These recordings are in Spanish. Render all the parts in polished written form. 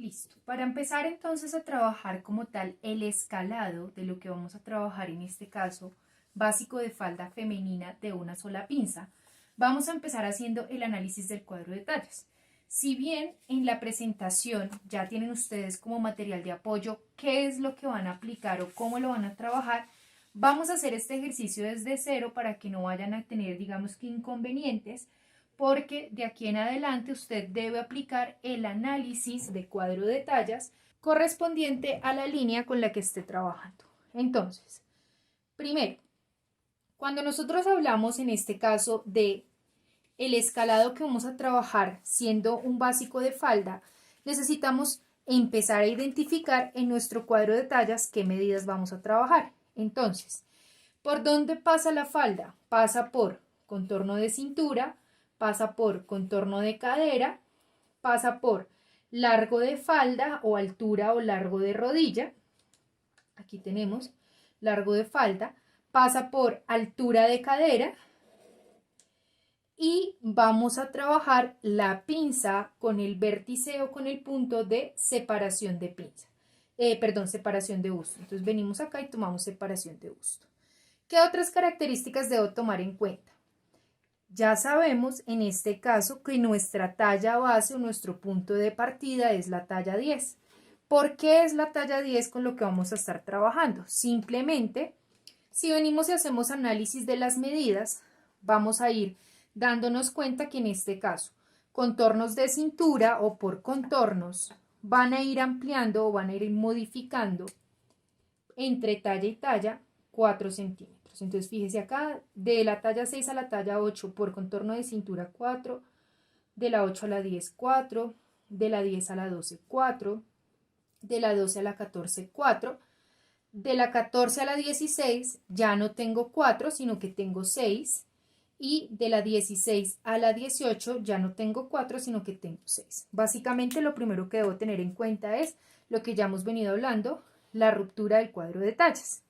Listo. Para empezar entonces a trabajar como tal el escalado de lo que vamos a trabajar en este caso básico de falda femenina de una sola pinza, vamos a empezar haciendo el análisis del cuadro de tallas. Si bien en la presentación ya tienen ustedes como material de apoyo qué es lo que van a aplicar o cómo lo van a trabajar, vamos a hacer este ejercicio desde cero para que no vayan a tener, digamos que inconvenientes, porque de aquí en adelante usted debe aplicar el análisis de cuadro de tallas correspondiente a la línea con la que esté trabajando. Entonces, primero, cuando nosotros hablamos en este caso de el escalado que vamos a trabajar siendo un básico de falda, necesitamos empezar a identificar en nuestro cuadro de tallas qué medidas vamos a trabajar. Entonces, ¿por dónde pasa la falda? Pasa por contorno de cintura, pasa por contorno de cadera, pasa por largo de falda o altura o largo de rodilla. Aquí tenemos largo de falda, pasa por altura de cadera y vamos a trabajar la pinza con el vértice o con el punto de separación de pinza. Separación de busto. Entonces venimos acá y tomamos separación de busto. ¿Qué otras características debo tomar en cuenta? Ya sabemos en este caso que nuestra talla base o nuestro punto de partida es la talla 10. ¿Por qué es la talla 10 con lo que vamos a estar trabajando? Simplemente, si venimos y hacemos análisis de las medidas, vamos a ir dándonos cuenta que en este caso, contornos de cintura o por contornos van a ir ampliando o van a ir modificando entre talla y talla 4 centímetros. Entonces, fíjese acá, de la talla 6 a la talla 8 por contorno de cintura 4, de la 8 a la 10 4, de la 10 a la 12 4, de la 12 a la 14 4, de la 14 a la 16 ya no tengo 4, sino que tengo 6, y de la 16 a la 18 ya no tengo 4, sino que tengo 6. Básicamente lo primero que debo tener en cuenta es lo que ya hemos venido hablando, la ruptura del cuadro de tallas.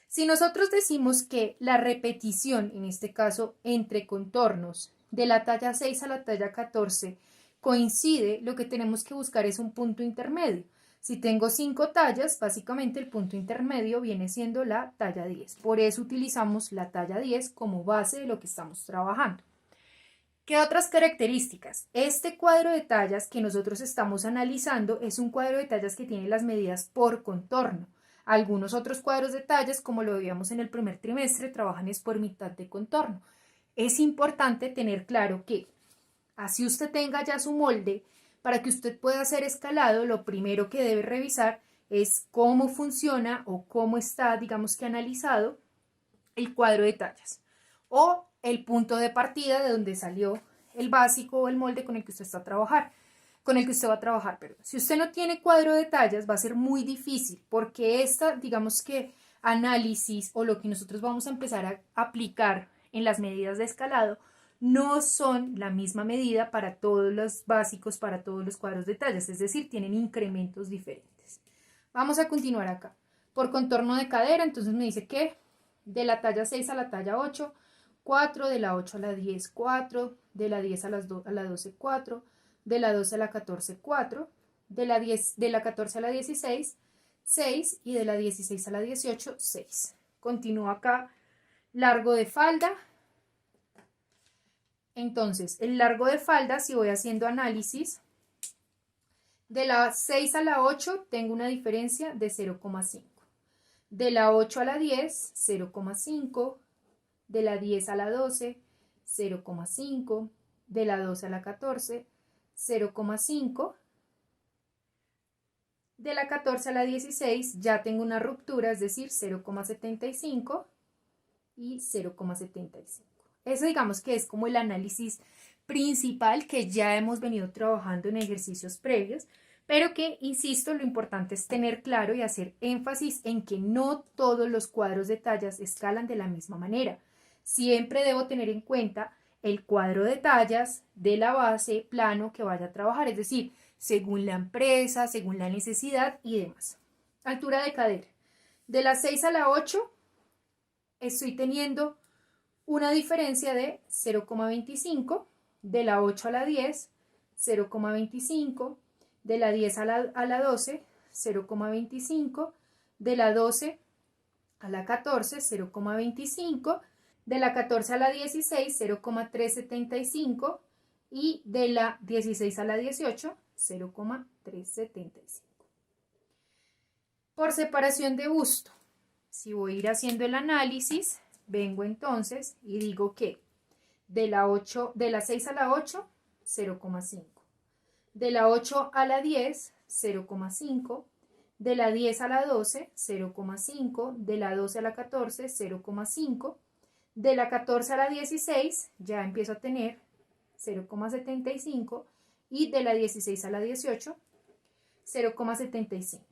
Si nosotros decimos que la repetición, en este caso entre contornos de la talla 6 a la talla 14 coincide, lo que tenemos que buscar es un punto intermedio. Si tengo 5 tallas, básicamente el punto intermedio viene siendo la talla 10. Por eso utilizamos la talla 10 como base de lo que estamos trabajando. ¿Qué otras características? Este cuadro de tallas que nosotros estamos analizando es un cuadro de tallas que tiene las medidas por contorno. Algunos otros cuadros de tallas, como lo veíamos en el primer trimestre, trabajan es por mitad de contorno. Es importante tener claro que, así usted tenga ya su molde, para que usted pueda hacer escalado, lo primero que debe revisar es cómo funciona o cómo está, digamos que analizado, el cuadro de tallas o el punto de partida de donde salió el básico o el molde con el que usted está a trabajar, con el que usted va a trabajar, perdón. Si usted no tiene cuadro de tallas, va a ser muy difícil porque esta, digamos que análisis o lo que nosotros vamos a empezar a aplicar en las medidas de escalado no son la misma medida para todos los básicos, para todos los cuadros de tallas, es decir, tienen incrementos diferentes. Vamos a continuar acá. Por contorno de cadera, entonces me dice que de la talla 6 a la talla 8, 4, de la 8 a la 10, 4, de la 10 a la 12, 4, de la 12 a la 14, 4, de la 14 a la 16, 6 y de la 16 a la 18, 6. Continúo acá, largo de falda. Entonces, el largo de falda, si voy haciendo análisis, de la 6 a la 8 tengo una diferencia de 0,5. De la 8 a la 10, 0,5. De la 10 a la 12, 0,5. De la 12 a la 14, 0,5. De la 14 a la 16 ya tengo una ruptura, es decir, 0,75 y 0,75. Eso digamos que es como el análisis principal que ya hemos venido trabajando en ejercicios previos, pero que, insisto, lo importante es tener claro y hacer énfasis en que no todos los cuadros de tallas escalan de la misma manera. Siempre debo tener en cuenta el cuadro de tallas de la base plano que vaya a trabajar, es decir, según la empresa, según la necesidad y demás. Altura de cadera. De la 6 a la 8 estoy teniendo una diferencia de 0,25, de la 8 a la 10, 0,25, de la 10 a la 12, 0,25, de la 12 a la 14, 0,25, de la 14 a la 16, 0,375 y de la 16 a la 18, 0,375. Por separación de busto, si voy a ir haciendo el análisis, vengo entonces y digo que de la 6 a la 8, 0,5. De la 8 a la 10, 0,5. De la 10 a la 12, 0,5. De la 12 a la 14, 0,5. De la 14 a la 16, ya empiezo a tener 0,75. Y de la 16 a la 18, 0,75.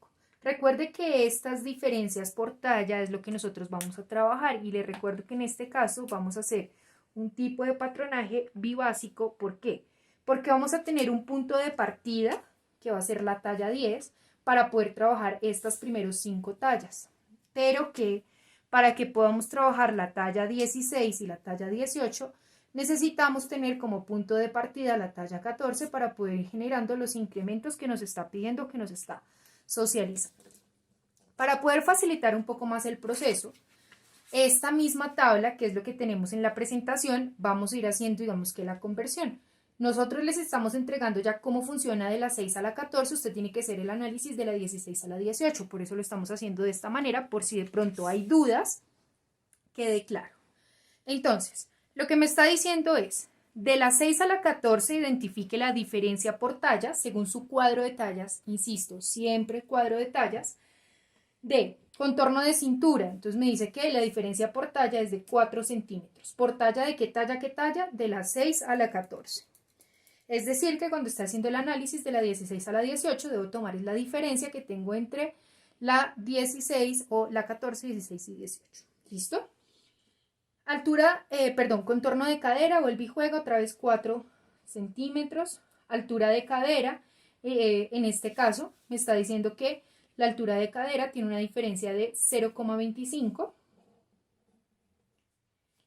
Recuerde que estas diferencias por talla es lo que nosotros vamos a trabajar y les recuerdo que en este caso vamos a hacer un tipo de patronaje bibásico. ¿Por qué? Porque vamos a tener un punto de partida que va a ser la talla 10 para poder trabajar estas primeros 5 tallas, pero que para que podamos trabajar la talla 16 y la talla 18 necesitamos tener como punto de partida la talla 14 para poder ir generando los incrementos que nos está pidiendo, que nos está socializando. Para poder facilitar un poco más el proceso, esta misma tabla, que es lo que tenemos en la presentación, vamos a ir haciendo, digamos que la conversión. Nosotros les estamos entregando ya cómo funciona de la 6 a la 14, usted tiene que hacer el análisis de la 16 a la 18, por eso lo estamos haciendo de esta manera, por si de pronto hay dudas, quede claro. Entonces, lo que me está diciendo es, de la 6 a la 14 identifique la diferencia por talla según su cuadro de tallas, insisto, siempre cuadro de tallas, de contorno de cintura. Entonces me dice que la diferencia por talla es de 4 centímetros. ¿Por talla de qué talla, qué talla? De la 6 a la 14. Es decir, que cuando esté haciendo el análisis de la 16 a la 18, debo tomar la diferencia que tengo entre la 16 o la 14, 16 y 18. ¿Listo? Altura, contorno de cadera, vuelve y juega, otra vez 4 centímetros. Altura de cadera, en este caso, me está diciendo que la altura de cadera tiene una diferencia de 0,25.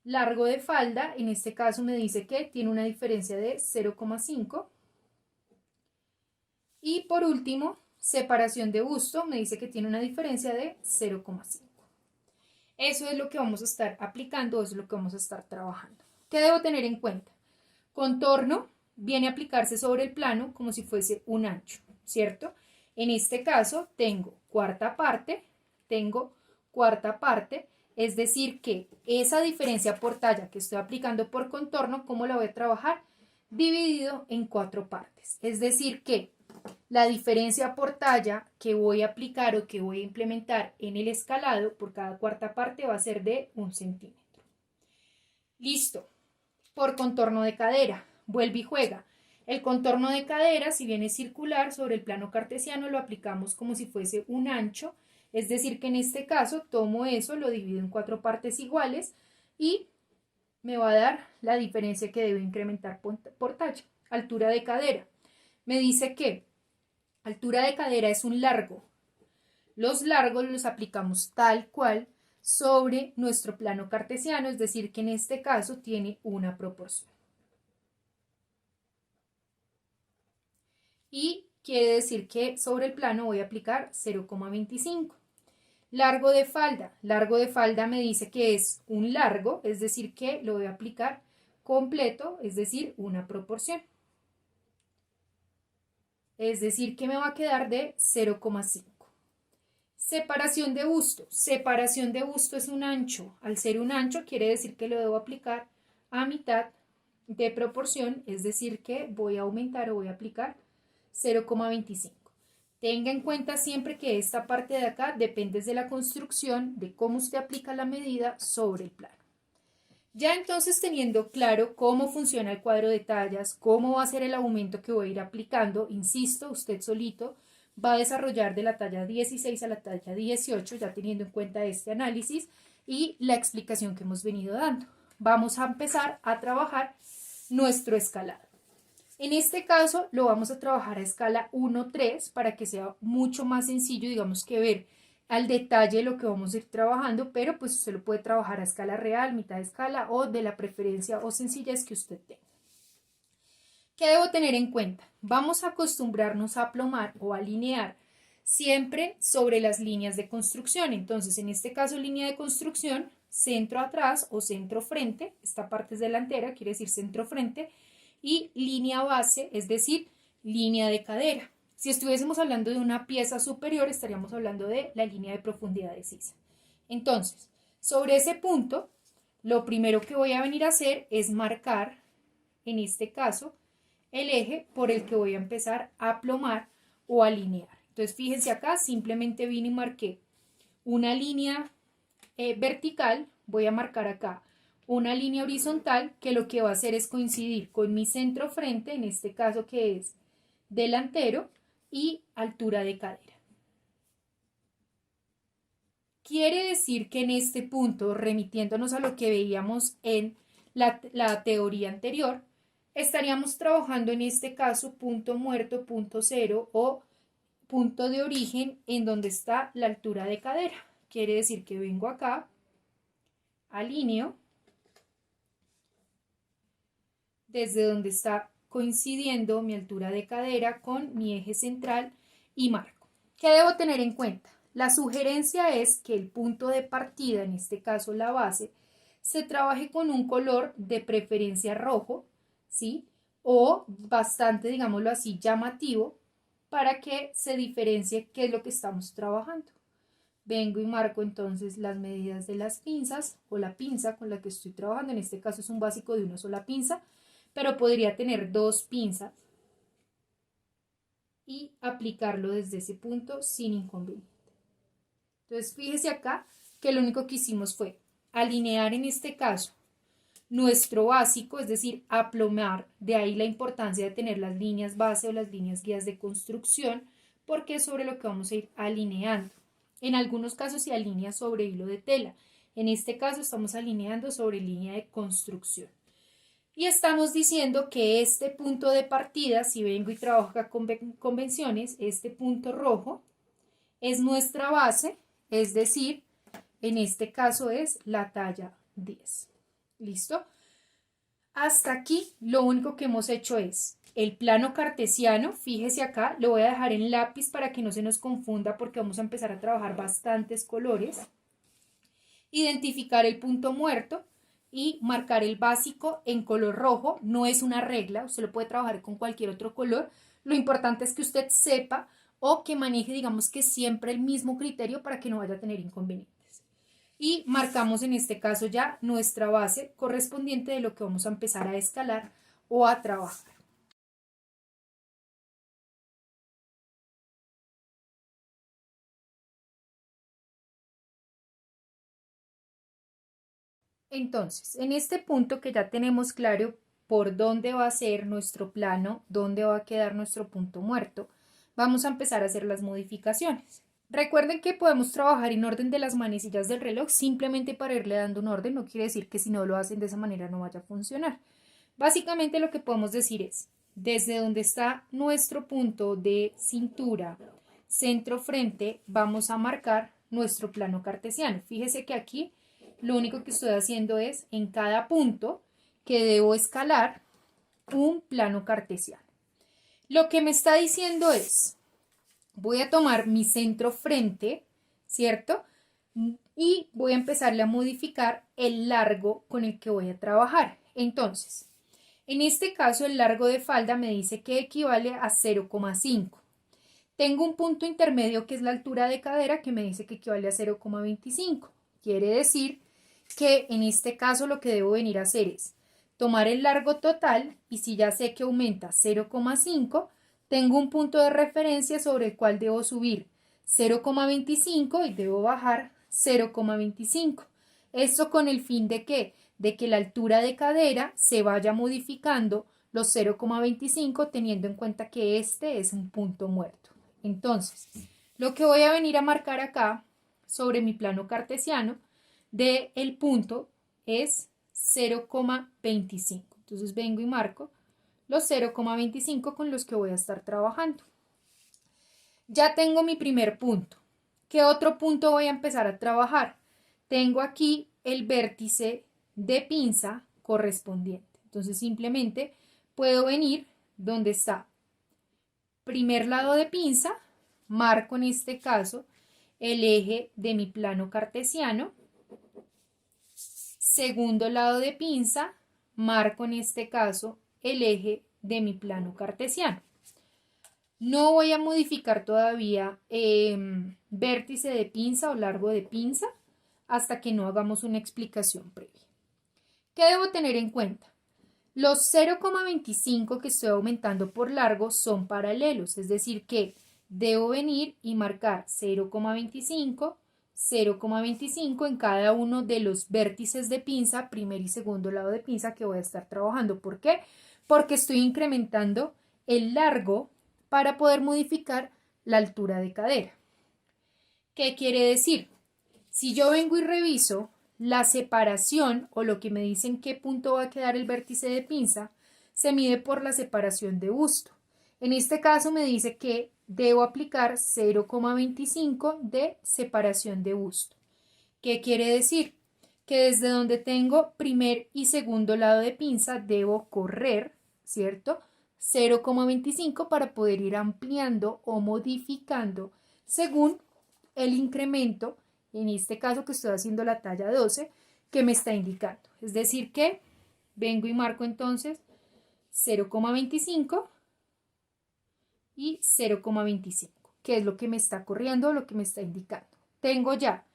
Largo de falda, en este caso me dice que tiene una diferencia de 0,5. Y por último, separación de busto, me dice que tiene una diferencia de 0,5. Eso es lo que vamos a estar aplicando, eso es lo que vamos a estar trabajando. ¿Qué debo tener en cuenta? Contorno viene a aplicarse sobre el plano como si fuese un ancho, ¿cierto? En este caso tengo cuarta parte, es decir que esa diferencia por talla que estoy aplicando por contorno, ¿cómo la voy a trabajar? Dividido en 4 partes, es decir que la diferencia por talla que voy a aplicar o que voy a implementar en el escalado por cada cuarta parte va a ser de 1 centímetro. Listo. Por contorno de cadera, vuelve y juega. El contorno de cadera, si bien es circular, sobre el plano cartesiano lo aplicamos como si fuese un ancho, es decir que en este caso tomo eso, lo divido en 4 partes iguales y me va a dar la diferencia que debo incrementar por talla. Altura de cadera. Me dice que altura de cadera es un largo. Los largos los aplicamos tal cual sobre nuestro plano cartesiano, es decir que en este caso tiene una proporción. Y quiere decir que sobre el plano voy a aplicar 0,25. Largo de falda me dice que es un largo, es decir que lo voy a aplicar completo, es decir, una proporción. Es decir que me va a quedar de 0,5. Separación de busto. Separación de busto es un ancho. Al ser un ancho quiere decir que lo debo aplicar a mitad de proporción, es decir que voy a aumentar o voy a aplicar 0,25. Tenga en cuenta siempre que esta parte de acá depende de la construcción, de cómo usted aplica la medida sobre el plano. Ya entonces teniendo claro cómo funciona el cuadro de tallas, cómo va a ser el aumento que voy a ir aplicando, insisto, usted solito va a desarrollar de la talla 16 a la talla 18, ya teniendo en cuenta este análisis y la explicación que hemos venido dando. Vamos a empezar a trabajar nuestro escalado. En este caso lo vamos a trabajar a escala 1-3 para que sea mucho más sencillo, digamos que ver al detalle lo que vamos a ir trabajando, pero pues usted lo puede trabajar a escala real, mitad de escala o de la preferencia o sencillez que usted tenga. ¿Qué debo tener en cuenta? Vamos a acostumbrarnos a aplomar o alinear siempre sobre las líneas de construcción. Entonces, en este caso, línea de construcción, centro atrás o centro frente, esta parte es delantera, quiere decir centro frente, y línea base, es decir, línea de cadera. Si estuviésemos hablando de una pieza superior, estaríamos hablando de la línea de profundidad de sisa. Entonces, sobre ese punto, lo primero que voy a venir a hacer es marcar, en este caso, el eje por el que voy a empezar a aplomar o alinear. Entonces, fíjense acá, simplemente vine y marqué una línea vertical, voy a marcar acá una línea horizontal que lo que va a hacer es coincidir con mi centro frente, en este caso que es delantero, y altura de cadera. Quiere decir que en este punto, remitiéndonos a lo que veíamos en la teoría anterior, estaríamos trabajando en este caso punto muerto, punto cero o punto de origen en donde está la altura de cadera. Quiere decir que vengo acá, alineo, desde donde está coincidiendo mi altura de cadera con mi eje central y marco. ¿Qué debo tener en cuenta? La sugerencia es que el punto de partida, en este caso la base, se trabaje con un color de preferencia rojo, ¿sí? O bastante, digámoslo así, llamativo para que se diferencie qué es lo que estamos trabajando. Vengo y marco entonces las medidas de las pinzas o la pinza con la que estoy trabajando. En este caso es un básico de una sola pinza, pero podría tener dos pinzas y aplicarlo desde ese punto sin inconveniente. Entonces fíjese acá que lo único que hicimos fue alinear en este caso nuestro básico, es decir, aplomar, de ahí la importancia de tener las líneas base o las líneas guías de construcción, porque es sobre lo que vamos a ir alineando. En algunos casos se alinea sobre hilo de tela, en este caso estamos alineando sobre línea de construcción. Y estamos diciendo que este punto de partida, si vengo y trabajo acá con convenciones, este punto rojo es nuestra base, es decir, en este caso es la talla 10. ¿Listo? Hasta aquí lo único que hemos hecho es el plano cartesiano. Fíjese acá, lo voy a dejar en lápiz para que no se nos confunda porque vamos a empezar a trabajar bastantes colores. Identificar el punto muerto y marcar el básico en color rojo. No es una regla, usted lo puede trabajar con cualquier otro color. Lo importante es que usted sepa o que maneje, digamos que siempre el mismo criterio para que no vaya a tener inconvenientes. Y marcamos en este caso ya nuestra base correspondiente de lo que vamos a empezar a escalar o a trabajar. Entonces, en este punto que ya tenemos claro por dónde va a ser nuestro plano, dónde va a quedar nuestro punto muerto, vamos a empezar a hacer las modificaciones. Recuerden que podemos trabajar en orden de las manecillas del reloj simplemente para irle dando un orden, no quiere decir que si no lo hacen de esa manera no vaya a funcionar. Básicamente lo que podemos decir es, desde donde está nuestro punto de cintura, centro frente, vamos a marcar nuestro plano cartesiano. Fíjese que aquí lo único que estoy haciendo es en cada punto que debo escalar un plano cartesiano. Lo que me está diciendo es, voy a tomar mi centro frente, ¿cierto? Y voy a empezarle a modificar el largo con el que voy a trabajar. Entonces, en este caso el largo de falda me dice que equivale a 0,5. Tengo un punto intermedio que es la altura de cadera que me dice que equivale a 0,25. Quiere decir que en este caso lo que debo venir a hacer es tomar el largo total y si ya sé que aumenta 0,5, tengo un punto de referencia sobre el cual debo subir 0,25 y debo bajar 0,25. Esto con el fin de que la altura de cadera se vaya modificando los 0,25 teniendo en cuenta que este es un punto muerto. Entonces, lo que voy a venir a marcar acá sobre mi plano cartesiano del punto es 0,25. Entonces vengo y marco los 0,25 con los que voy a estar trabajando. Ya tengo mi primer punto. ¿Qué otro punto voy a empezar a trabajar? Tengo aquí el vértice de pinza correspondiente. Entonces simplemente puedo venir, donde está primer lado de pinza, marco en este caso el eje de mi plano cartesiano, segundo lado de pinza, marco en este caso el eje de mi plano cartesiano. No voy a modificar todavía vértice de pinza o largo de pinza hasta que no hagamos una explicación previa. ¿Qué debo tener en cuenta? Los 0,25 que estoy aumentando por largo son paralelos, es decir que debo venir y marcar 0,25, 0,25 en cada uno de los vértices de pinza, primer y segundo lado de pinza que voy a estar trabajando. ¿Por qué? Porque estoy incrementando el largo para poder modificar la altura de cadera. ¿Qué quiere decir? Si yo vengo y reviso la separación o lo que me dicen qué punto va a quedar el vértice de pinza, se mide por la separación de busto. En este caso me dice que debo aplicar 0,25 de separación de busto. ¿Qué quiere decir? Que desde donde tengo primer y segundo lado de pinza debo correr, ¿cierto? 0,25 para poder ir ampliando o modificando según el incremento, en este caso que estoy haciendo la talla 12, que me está indicando. Es decir que vengo y marco entonces 0,25 y 0,25, que es lo que me está corriendo, lo que me está indicando. Tengo ya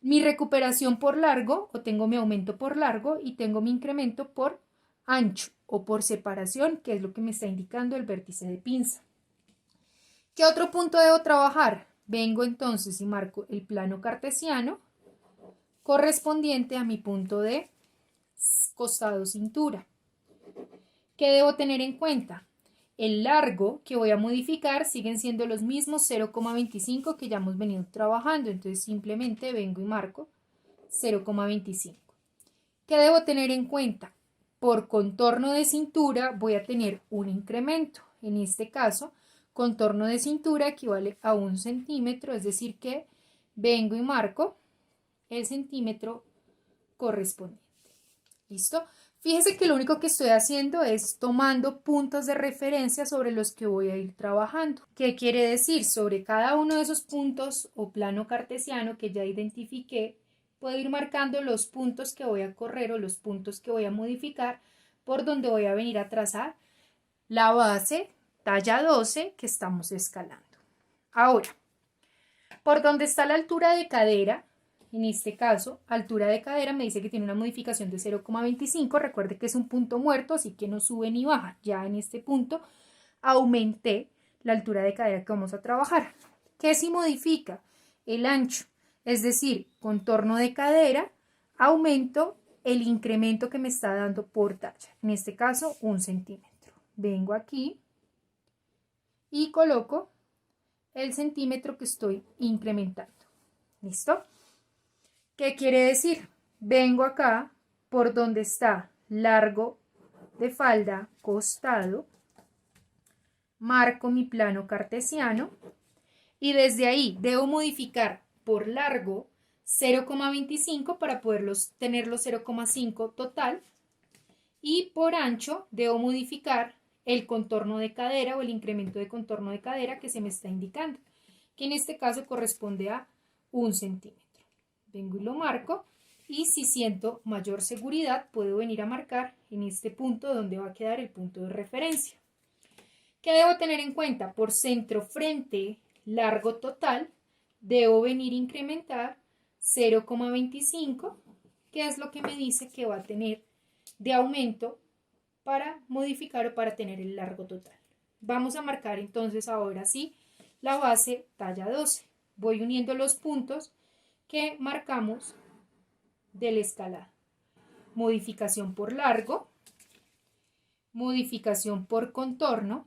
mi recuperación por largo o tengo mi aumento por largo y tengo mi incremento por ancho o por separación, que es lo que me está indicando el vértice de pinza. ¿Qué otro punto debo trabajar? Vengo entonces y marco el plano cartesiano correspondiente a mi punto de costado cintura. ¿Qué debo tener en cuenta? El largo que voy a modificar siguen siendo los mismos 0,25 que ya hemos venido trabajando, entonces simplemente vengo y marco 0,25. ¿Qué debo tener en cuenta? Por contorno de cintura voy a tener un incremento. En este caso, contorno de cintura equivale a 1 centímetro, es decir que vengo y marco el centímetro correspondiente. ¿Listo? Fíjese que lo único que estoy haciendo es tomando puntos de referencia sobre los que voy a ir trabajando. ¿Qué quiere decir? Sobre cada uno de esos puntos o plano cartesiano que ya identifiqué, puedo ir marcando los puntos que voy a correr o los puntos que voy a modificar por donde voy a venir a trazar la base talla 12 que estamos escalando. Ahora, por donde está la altura de cadera, en este caso, altura de cadera me dice que tiene una modificación de 0,25. Recuerde que es un punto muerto, así que no sube ni baja. Ya en este punto aumenté la altura de cadera que vamos a trabajar. ¿Qué si modifica? El ancho, es decir, contorno de cadera, aumento el incremento que me está dando por talla. En este caso, 1 centímetro. Vengo aquí y coloco el centímetro que estoy incrementando. ¿Listo? ¿Qué quiere decir? Vengo acá por donde está largo de falda, costado, marco mi plano cartesiano y desde ahí debo modificar por largo 0,25 para poderlos tener los 0,5 total y por ancho debo modificar el contorno de cadera o el incremento de contorno de cadera que se me está indicando, que en este caso corresponde a 1 centímetro. Vengo y lo marco y si siento mayor seguridad puedo venir a marcar en este punto donde va a quedar el punto de referencia. ¿Qué debo tener en cuenta? Por centro frente largo total debo venir a incrementar 0,25, que es lo que me dice que va a tener de aumento para modificar o para tener el largo total. Vamos a marcar entonces ahora sí la base talla 12. Voy uniendo los puntos que marcamos del escalado. Modificación por largo, modificación por contorno,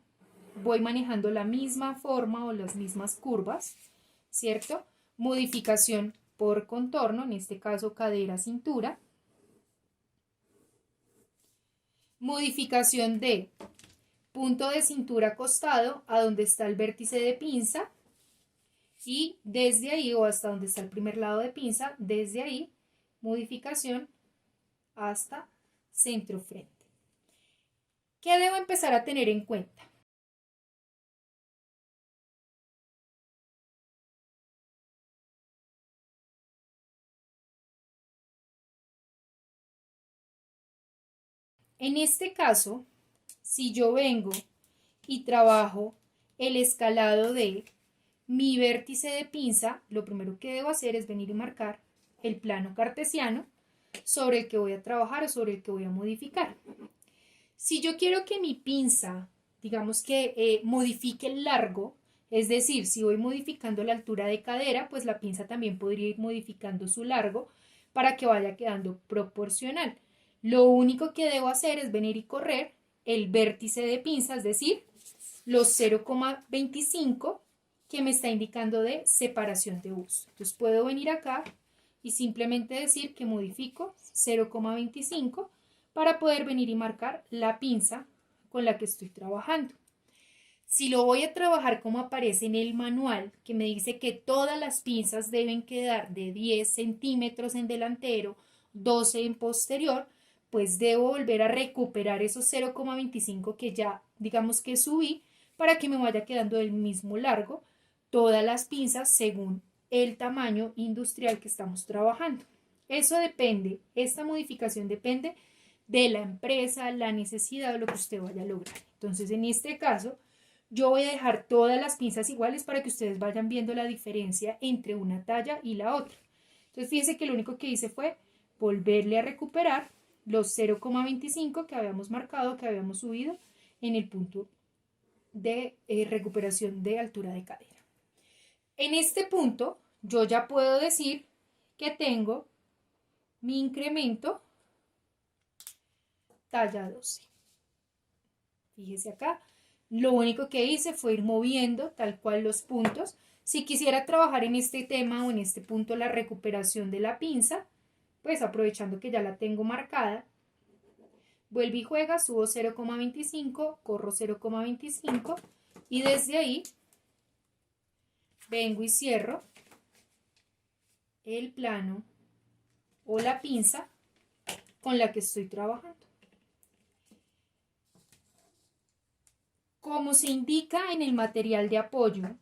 voy manejando la misma forma o las mismas curvas, ¿cierto? Modificación por contorno, en este caso cadera, cintura. Modificación de punto de cintura costado a donde está el vértice de pinza. Y desde ahí o hasta donde está el primer lado de pinza, desde ahí, modificación hasta centro frente. ¿Qué debo empezar a tener en cuenta? En este caso, si yo vengo y trabajo el escalado de mi vértice de pinza, lo primero que debo hacer es venir y marcar el plano cartesiano sobre el que voy a trabajar o sobre el que voy a modificar. Si yo quiero que mi pinza, digamos que modifique el largo, es decir, si voy modificando la altura de cadera, pues la pinza también podría ir modificando su largo para que vaya quedando proporcional. Lo único que debo hacer es venir y correr el vértice de pinza, es decir, los 0,25 que me está indicando de separación de uso. Entonces puedo venir acá y simplemente decir que modifico 0,25 para poder venir y marcar la pinza con la que estoy trabajando. Si lo voy a trabajar como aparece en el manual, que me dice que todas las pinzas deben quedar de 10 centímetros en delantero, 12 en posterior, pues debo volver a recuperar esos 0,25 que ya digamos que subí para que me vaya quedando del mismo largo todas las pinzas según el tamaño industrial que estamos trabajando. Eso depende, esta modificación depende de la empresa, la necesidad o lo que usted vaya a lograr. Entonces, en este caso, yo voy a dejar todas las pinzas iguales para que ustedes vayan viendo la diferencia entre una talla y la otra. Entonces, fíjense que lo único que hice fue volverle a recuperar los 0,25 que habíamos marcado, que habíamos subido en el punto de recuperación de altura de cadera. En este punto, yo ya puedo decir que tengo mi incremento talla 12. Fíjese acá, lo único que hice fue ir moviendo tal cual los puntos. Si quisiera trabajar en este tema o en este punto la recuperación de la pinza, pues aprovechando que ya la tengo marcada, vuelvo y juega, subo 0,25, corro 0,25 y desde ahí vengo y cierro el plano o la pinza con la que estoy trabajando. Como se indica en el material de apoyo,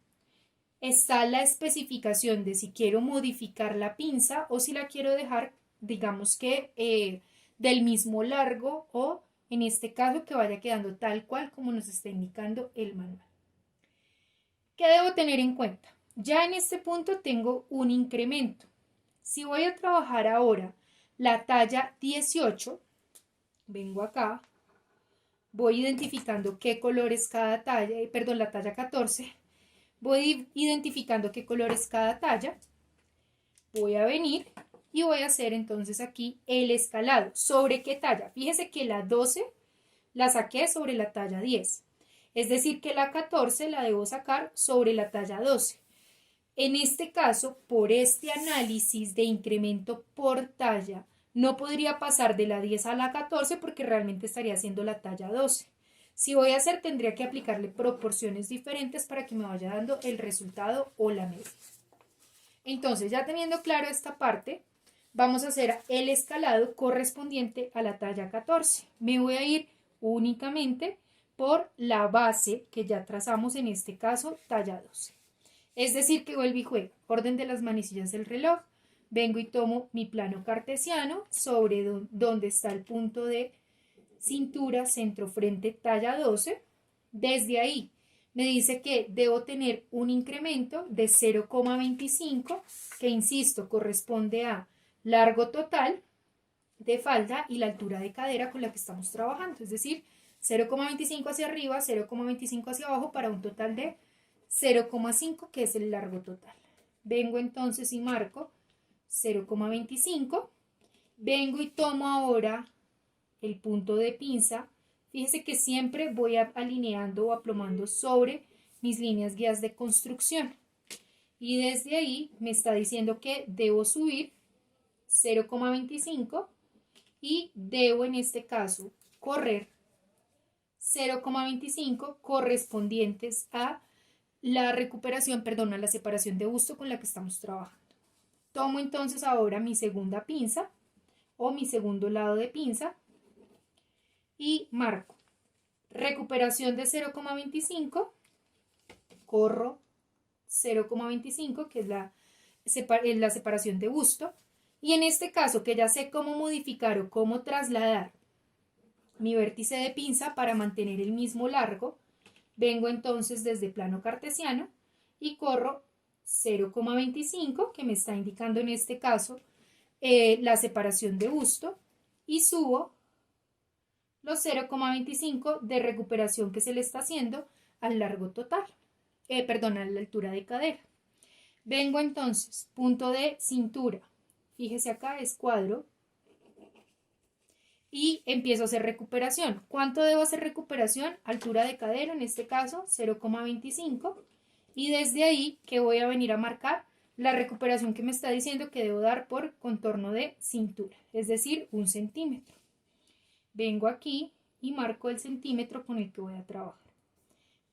está la especificación de si quiero modificar la pinza o si la quiero dejar, digamos que del mismo largo o en este caso que vaya quedando tal cual como nos está indicando el manual. ¿Qué debo tener en cuenta? Ya en este punto tengo un incremento. Si voy a trabajar ahora la talla 18, vengo acá, voy identificando qué color es cada talla, perdón, la talla 14, voy identificando qué color es cada talla, voy a venir y voy a hacer entonces aquí el escalado. ¿Sobre qué talla? Fíjese que la 12 la saqué sobre la talla 10, es decir que la 14 la debo sacar sobre la talla 12. En este caso, por este análisis de incremento por talla, no podría pasar de la 10 a la 14 porque realmente estaría haciendo la talla 12. Si voy a hacer, tendría que aplicarle proporciones diferentes para que me vaya dando el resultado o la media. Entonces, ya teniendo claro esta parte, vamos a hacer el escalado correspondiente a la talla 14. Me voy a ir únicamente por la base que ya trazamos, en este caso, talla 12. Es decir, que vuelvo y juego, orden de las manecillas del reloj, vengo y tomo mi plano cartesiano sobre donde está el punto de cintura, centro, frente, talla 12. Desde ahí me dice que debo tener un incremento de 0,25, que insisto, corresponde a largo total de falda y la altura de cadera con la que estamos trabajando, es decir, 0,25 hacia arriba, 0,25 hacia abajo para un total de 0,5, que es el largo total. Vengo entonces y marco 0,25. Vengo y tomo ahora el punto de pinza. Fíjese que siempre voy alineando o aplomando sobre mis líneas guías de construcción. Y desde ahí me está diciendo que debo subir 0,25 y debo en este caso correr 0,25 correspondientes a la recuperación, perdón, a la separación de busto con la que estamos trabajando. Tomo entonces ahora mi segunda pinza o mi segundo lado de pinza y marco Recuperación de 0,25, corro 0,25, que es la separación de busto. Y en este caso, que ya sé cómo modificar o cómo trasladar mi vértice de pinza para mantener el mismo largo, vengo entonces desde plano cartesiano y corro 0,25, que me está indicando en este caso la separación de busto, y subo los 0,25 de recuperación que se le está haciendo al largo total, perdón, a la altura de cadera. Vengo entonces, punto de cintura, fíjese acá, es cuadro, y empiezo a hacer recuperación. ¿Cuánto debo hacer recuperación? Altura de cadera, en este caso 0,25, y desde ahí que voy a venir a marcar la recuperación que me está diciendo que debo dar por contorno de cintura, es decir, 1 centímetro. Vengo aquí y marco el centímetro con el que voy a trabajar.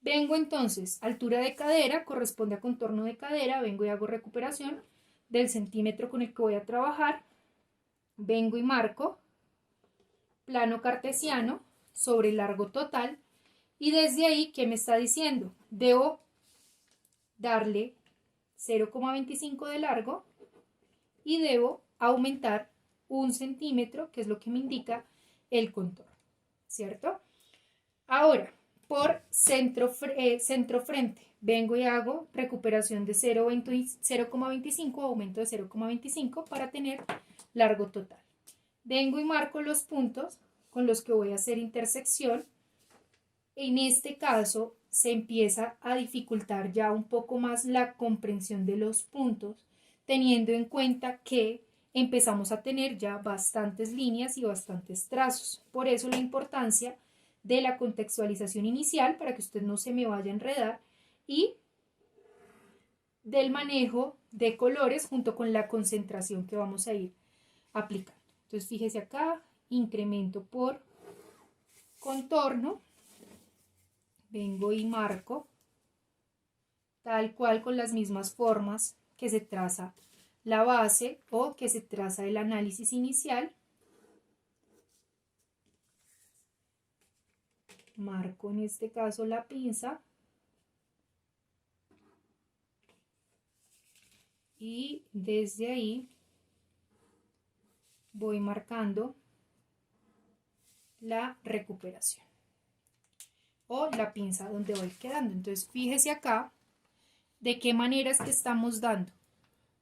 Vengo entonces, altura de cadera, corresponde a contorno de cadera, vengo y hago recuperación del centímetro con el que voy a trabajar. Vengo y marco plano cartesiano sobre el largo total, y desde ahí, ¿qué me está diciendo? Debo darle 0,25 de largo y debo aumentar 1 centímetro, que es lo que me indica el contorno, ¿cierto? Ahora, por centro frente, vengo y hago recuperación de 0,25, aumento de 0,25 para tener largo total. Vengo y marco los puntos con los que voy a hacer intersección. En este caso se empieza a dificultar ya un poco más la comprensión de los puntos, teniendo en cuenta que empezamos a tener ya bastantes líneas y bastantes trazos. Por eso la importancia de la contextualización inicial, para que usted no se me vaya a enredar, y del manejo de colores junto con la concentración que vamos a ir aplicando. Entonces fíjese acá, incremento por contorno, vengo y marco tal cual con las mismas formas que se traza la base o que se traza el análisis inicial. Marco en este caso la pinza y desde ahí voy marcando la recuperación o la pinza donde voy quedando. Entonces fíjese acá de qué manera es que estamos dando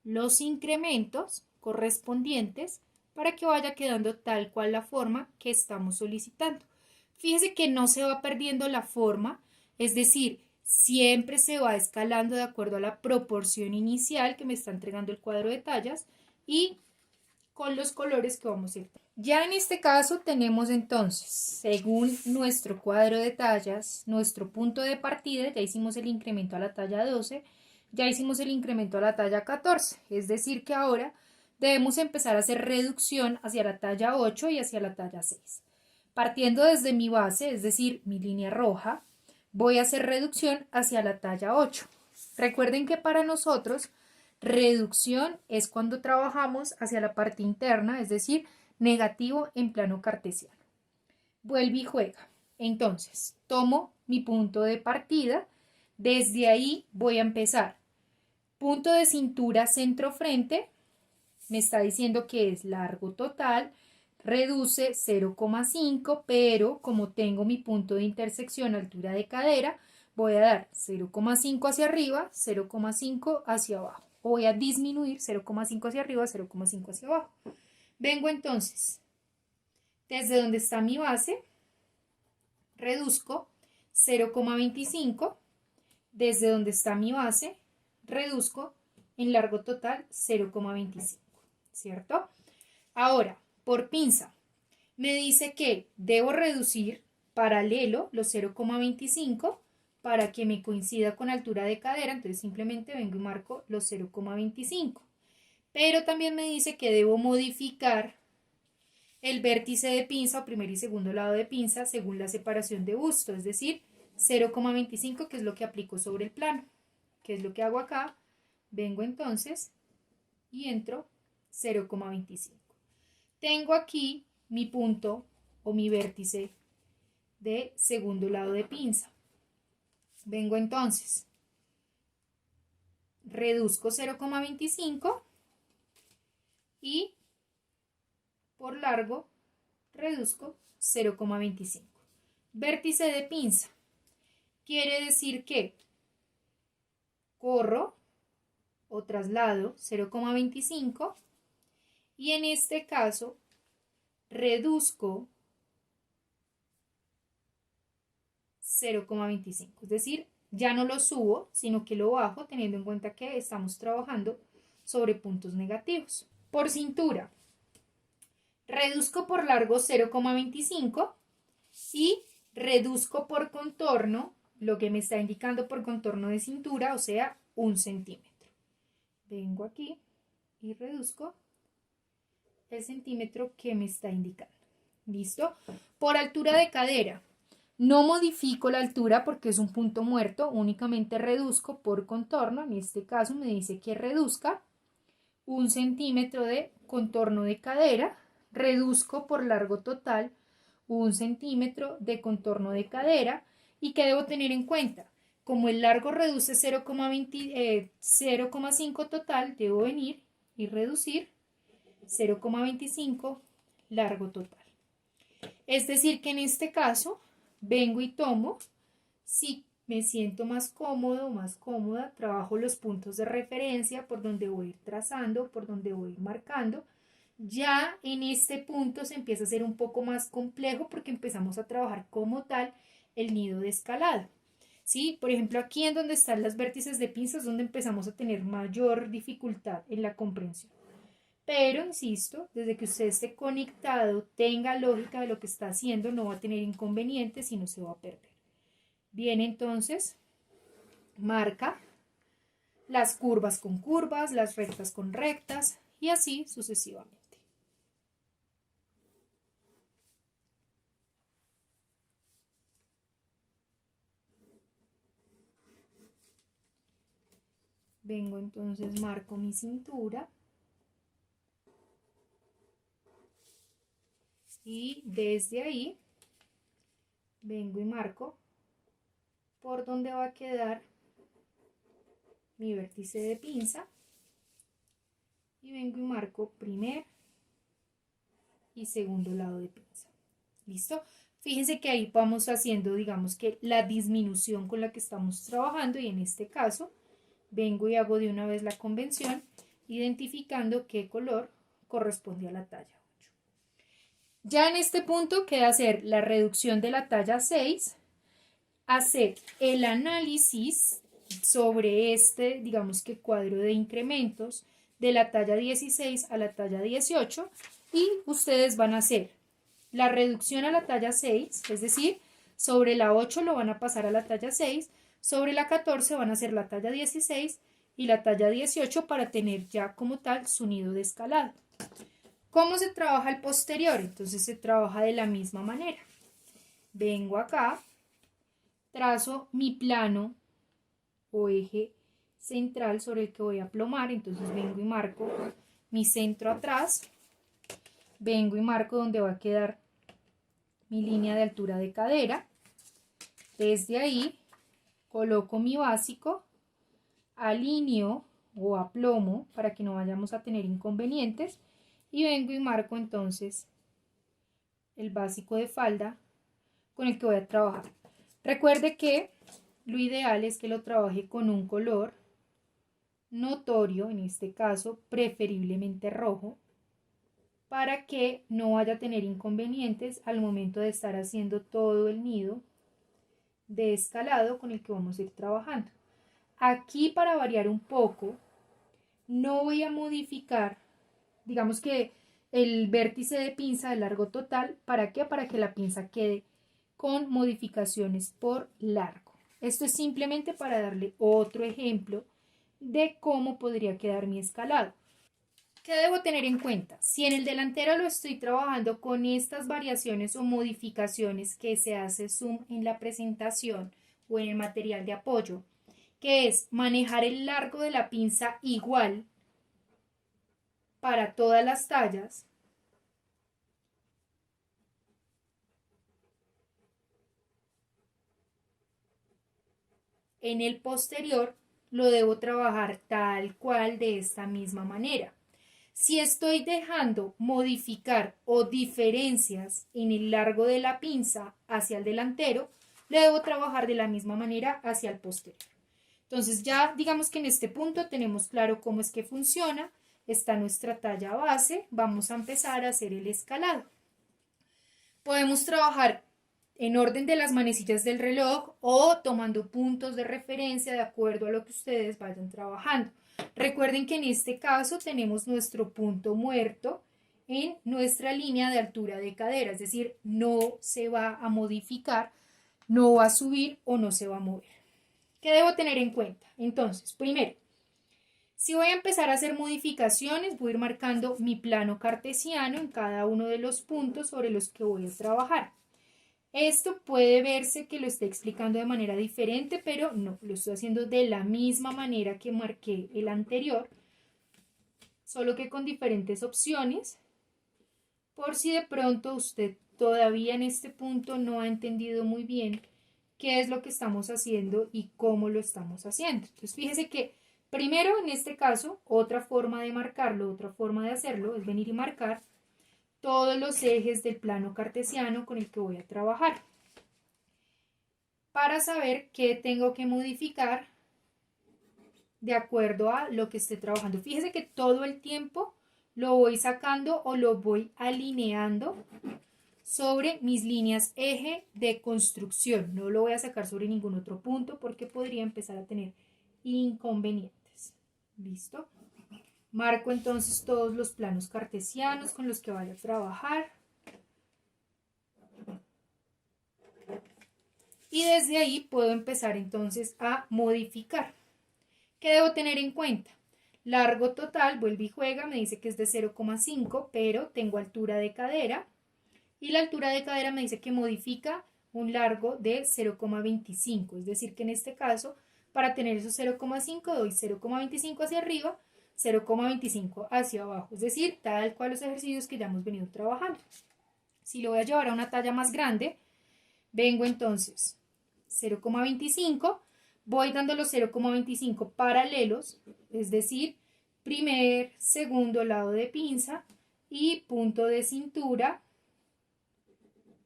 los incrementos correspondientes para que vaya quedando tal cual la forma que estamos solicitando. Fíjese que no se va perdiendo la forma, es decir, siempre se va escalando de acuerdo a la proporción inicial que me está entregando el cuadro de tallas y con los colores que vamos a ir. Ya en este caso tenemos entonces, según nuestro cuadro de tallas, nuestro punto de partida. Ya hicimos el incremento a la talla 12, ya hicimos el incremento a la talla 14, es decir que ahora debemos empezar a hacer reducción hacia la talla 8 y hacia la talla 6. Partiendo desde mi base, es decir, mi línea roja, voy a hacer reducción hacia la talla 8. Recuerden que para nosotros reducción es cuando trabajamos hacia la parte interna, es decir, negativo en plano cartesiano. Vuelve y juega. Entonces, tomo mi punto de partida, desde ahí voy a empezar. Punto de cintura centro-frente, me está diciendo que es largo total, reduce 0,5, pero como tengo mi punto de intersección altura de cadera, voy a dar 0,5 hacia arriba, 0,5 hacia abajo. O voy a disminuir 0,5 hacia arriba, 0,5 hacia abajo. Vengo entonces, desde donde está mi base, reduzco 0,25, desde donde está mi base, reduzco en largo total 0,25, ¿cierto? Ahora, por pinza, me dice que debo reducir paralelo los 0,25 para que me coincida con altura de cadera, entonces simplemente vengo y marco los 0,25. Pero también me dice que debo modificar el vértice de pinza o primer y segundo lado de pinza según la separación de busto, es decir, 0,25, que es lo que aplico sobre el plano. ¿Qué es lo que hago acá? Vengo entonces y entro 0,25. Tengo aquí mi punto o mi vértice de segundo lado de pinza. Vengo entonces, reduzco 0,25 y por largo reduzco 0,25. Vértice de pinza. Quiere decir que corro o traslado 0,25 y en este caso reduzco 0,25. Es decir, ya no lo subo, sino que lo bajo teniendo en cuenta que estamos trabajando sobre puntos negativos. Por cintura, reduzco por largo 0,25 y reduzco por contorno, lo que me está indicando por contorno de cintura, o sea, 1 centímetro. Vengo aquí y reduzco el centímetro que me está indicando. ¿Listo? Por altura de cadera, no modifico la altura porque es un punto muerto, únicamente reduzco por contorno. En este caso me dice que reduzca 1 centímetro de contorno de cadera, reduzco por largo total 1 centímetro de contorno de cadera. ¿Y qué debo tener en cuenta? Como el largo reduce 0,5 total, debo venir y reducir 0,25 largo total. Es decir, que en este caso vengo y tomo, si me siento más cómodo o más cómoda, trabajo los puntos de referencia por donde voy a ir trazando, por donde voy a ir marcando. Ya en este punto se empieza a hacer un poco más complejo porque empezamos a trabajar como tal el nido de escalado. ¿Sí? Por ejemplo, aquí en donde están las vértices de pinza es donde empezamos a tener mayor dificultad en la comprensión. Pero, insisto, desde que usted esté conectado, tenga lógica de lo que está haciendo, no va a tener inconvenientes y no se va a perder. Bien, entonces, marca las curvas con curvas, las rectas con rectas y así sucesivamente. Vengo entonces, marco mi cintura y desde ahí vengo y marco por donde va a quedar mi vértice de pinza y vengo y marco primer y segundo lado de pinza. ¿Listo? Fíjense que ahí vamos haciendo, digamos que la disminución con la que estamos trabajando y en este caso vengo y hago de una vez la convención identificando qué color corresponde a la talla 8. Ya en este punto queda hacer la reducción de la talla 6, hacer el análisis sobre este, digamos que cuadro de incrementos de la talla 16 a la talla 18 y ustedes van a hacer la reducción a la talla 6, es decir, sobre la 8 lo van a pasar a la talla 6, sobre la 14 van a hacer la talla 16 y la talla 18 para tener ya como tal su nido de escalado. ¿Cómo se trabaja el posterior? Entonces se trabaja de la misma manera. Vengo acá, trazo mi plano o eje central sobre el que voy a plomar, entonces vengo y marco mi centro atrás, vengo y marco donde va a quedar mi línea de altura de cadera, desde ahí coloco mi básico, alineo o aplomo para que no vayamos a tener inconvenientes y vengo y marco entonces el básico de falda con el que voy a trabajar. Recuerde que lo ideal es que lo trabaje con un color notorio, en este caso preferiblemente rojo, para que no vaya a tener inconvenientes al momento de estar haciendo todo el nido de escalado con el que vamos a ir trabajando. Aquí, para variar un poco, no voy a modificar, digamos que el vértice de pinza de largo total. ¿Para qué? Para que la pinza quede con modificaciones por largo. Esto es simplemente para darle otro ejemplo de cómo podría quedar mi escalado. ¿Qué debo tener en cuenta? Si en el delantero lo estoy trabajando con estas variaciones o modificaciones que se hace zoom en la presentación o en el material de apoyo, que es manejar el largo de la pinza igual para todas las tallas, en el posterior lo debo trabajar tal cual de esta misma manera. Si estoy dejando modificar o diferencias en el largo de la pinza hacia el delantero, le debo trabajar de la misma manera hacia el posterior. Entonces ya digamos que en este punto tenemos claro cómo es que funciona. Está nuestra talla base. Vamos a empezar a hacer el escalado. Podemos trabajar en orden de las manecillas del reloj o tomando puntos de referencia de acuerdo a lo que ustedes vayan trabajando. Recuerden que en este caso tenemos nuestro punto muerto en nuestra línea de altura de cadera, es decir, no se va a modificar, no va a subir o no se va a mover. ¿Qué debo tener en cuenta? Entonces, primero, si voy a empezar a hacer modificaciones, voy a ir marcando mi plano cartesiano en cada uno de los puntos sobre los que voy a trabajar. Esto puede verse que lo esté explicando de manera diferente, pero no, lo estoy haciendo de la misma manera que marqué el anterior, solo que con diferentes opciones, por si de pronto usted todavía en este punto no ha entendido muy bien qué es lo que estamos haciendo y cómo lo estamos haciendo. Entonces, fíjese que primero, en este caso, otra forma de marcarlo, otra forma de hacerlo, es venir y marcar todos los ejes del plano cartesiano con el que voy a trabajar, para saber qué tengo que modificar de acuerdo a lo que esté trabajando. Fíjese que todo el tiempo lo voy sacando o lo voy alineando sobre mis líneas eje de construcción. No lo voy a sacar sobre ningún otro punto porque podría empezar a tener inconvenientes. ¿Listo? Marco entonces todos los planos cartesianos con los que vaya a trabajar. Y desde ahí puedo empezar entonces a modificar. ¿Qué debo tener en cuenta? Largo total, vuelve y juega, me dice que es de 0,5, pero tengo altura de cadera. Y la altura de cadera me dice que modifica un largo de 0,25. Es decir, que en este caso, para tener esos 0,5, doy 0,25 hacia arriba, 0,25 hacia abajo. Es decir, tal cual los ejercicios que ya hemos venido trabajando. Si lo voy a llevar a una talla más grande, vengo entonces 0,25, voy dando los 0,25 paralelos, es decir, primer, segundo lado de pinza y punto de cintura,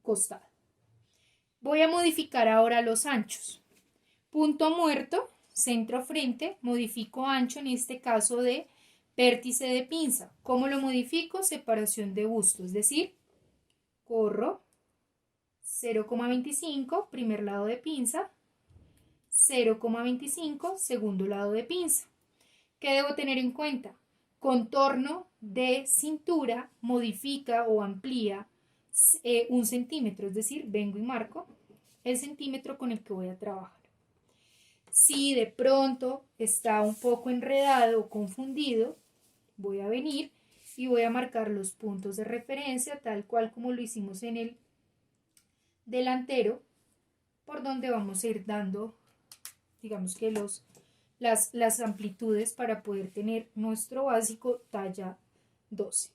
costado. Voy a modificar ahora los anchos. Punto muerto, centro frente, modifico ancho en este caso de vértice de pinza. ¿Cómo lo modifico? Separación de busto, es decir, corro 0,25, primer lado de pinza, 0,25, segundo lado de pinza. ¿Qué debo tener en cuenta? Contorno de cintura modifica o amplía 1 centímetro, es decir, vengo y marco el centímetro con el que voy a trabajar. Si de pronto está un poco enredado o confundido, voy a venir y voy a marcar los puntos de referencia tal cual como lo hicimos en el delantero, por donde vamos a ir dando, digamos que las amplitudes para poder tener nuestro básico talla 12.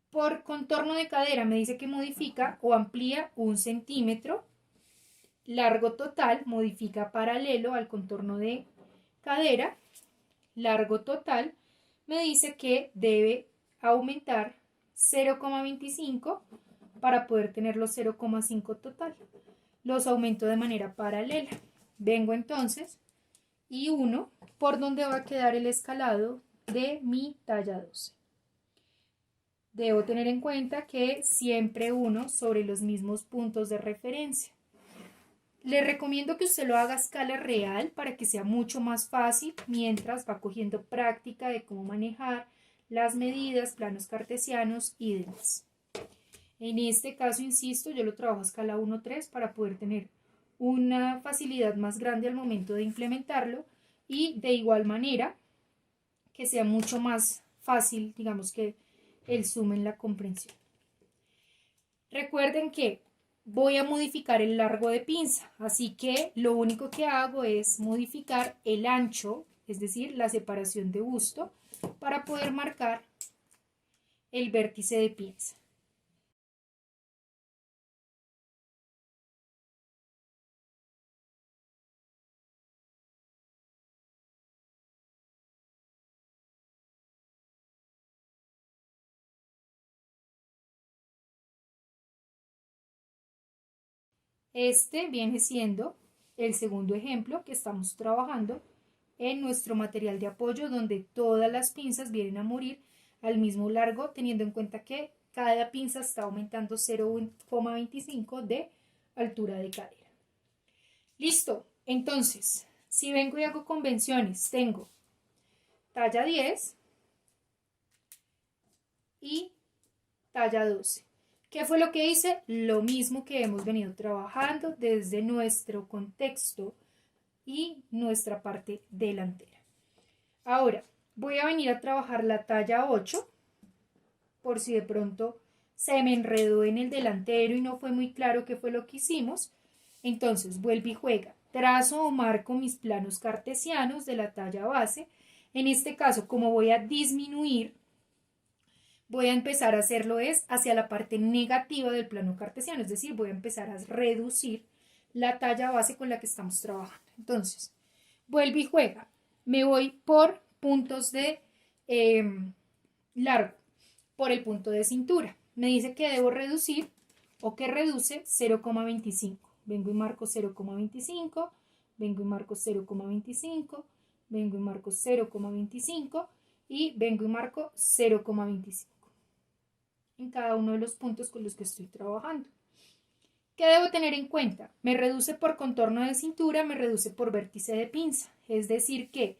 Por contorno de cadera me dice que modifica o amplía 1 centímetro. Largo total modifica paralelo al contorno de cadera. Largo total me dice que debe aumentar 0,25 para poder tener los 0,5 total. Los aumento de manera paralela. Vengo entonces y 1 por donde va a quedar el escalado de mi talla 12. Debo tener en cuenta que siempre 1 sobre los mismos puntos de referencia. Le recomiendo que usted lo haga a escala real para que sea mucho más fácil mientras va cogiendo práctica de cómo manejar las medidas, planos cartesianos y demás. En este caso, insisto, yo lo trabajo a escala 1-3 para poder tener una facilidad más grande al momento de implementarlo y de igual manera que sea mucho más fácil, digamos que el zoom en la comprensión. Recuerden que voy a modificar el largo de pinza, así que lo único que hago es modificar el ancho, es decir, la separación de busto, para poder marcar el vértice de pinza. Este viene siendo el segundo ejemplo que estamos trabajando en nuestro material de apoyo, donde todas las pinzas vienen a morir al mismo largo, teniendo en cuenta que cada pinza está aumentando 0,25 de altura de cadera. Listo, entonces, si vengo y hago convenciones, tengo talla 10 y talla 12. ¿Qué fue lo que hice? Lo mismo que hemos venido trabajando desde nuestro contexto y nuestra parte delantera. Ahora, voy a venir a trabajar la talla 8, por si de pronto se me enredó en el delantero y no fue muy claro qué fue lo que hicimos. Entonces, vuelvo y juega. Trazo o marco mis planos cartesianos de la talla base. En este caso, como voy a disminuir, voy a empezar a hacerlo hacia la parte negativa del plano cartesiano, es decir, voy a empezar a reducir la talla base con la que estamos trabajando. Entonces, vuelve y juega. Me voy por puntos de largo, por el punto de cintura. Me dice que debo reducir o que reduce 0,25. Vengo y marco 0,25, vengo y marco 0,25, vengo y marco 0,25 y vengo y marco 0,25 en cada uno de los puntos con los que estoy trabajando. ¿Qué debo tener en cuenta? Me reduce por contorno de cintura, me reduce por vértice de pinza. Es decir que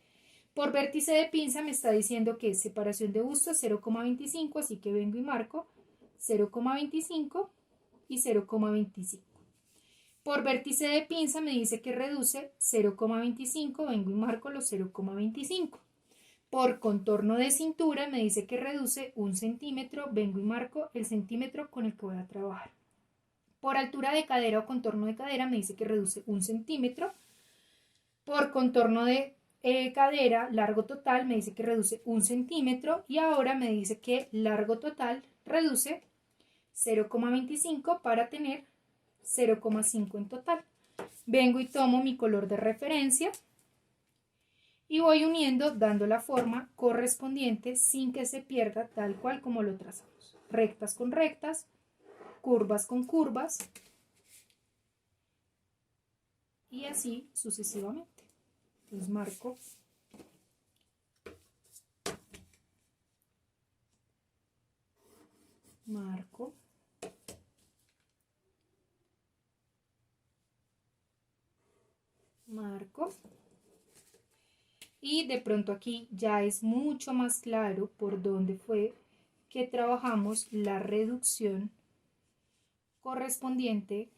por vértice de pinza me está diciendo que separación de busto es 0,25, así que vengo y marco 0,25 y 0,25. Por vértice de pinza me dice que reduce 0,25, vengo y marco los 0,25. Por contorno de cintura me dice que reduce 1 centímetro, vengo y marco el centímetro con el que voy a trabajar. Por altura de cadera o contorno de cadera me dice que reduce 1 centímetro. Por contorno de cadera, largo total, me dice que reduce 1 centímetro. Y ahora me dice que largo total reduce 0,25 para tener 0,5 en total. Vengo y tomo mi color de referencia y voy uniendo dando la forma correspondiente sin que se pierda tal cual como lo trazamos. Rectas con rectas, curvas con curvas y así sucesivamente. Entonces marco y de pronto aquí ya es mucho más claro por dónde fue que trabajamos la reducción correspondiente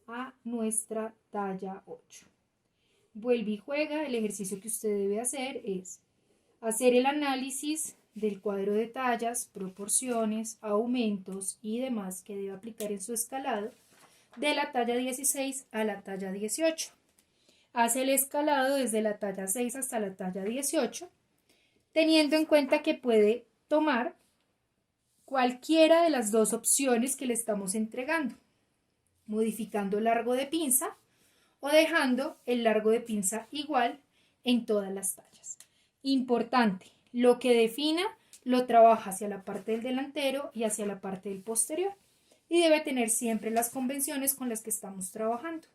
a nuestra talla 8. Vuelve y juega. El ejercicio que usted debe hacer es hacer el análisis del cuadro de tallas, proporciones, aumentos y demás que debe aplicar en su escalado de la talla 16 a la talla 18. Hace el escalado desde la talla 6 hasta la talla 18, teniendo en cuenta que puede tomar cualquiera de las dos opciones que le estamos entregando, modificando el largo de pinza o dejando el largo de pinza igual en todas las tallas. Importante, lo que defina lo trabaja hacia la parte del delantero y hacia la parte del posterior y debe tener siempre las convenciones con las que estamos trabajando.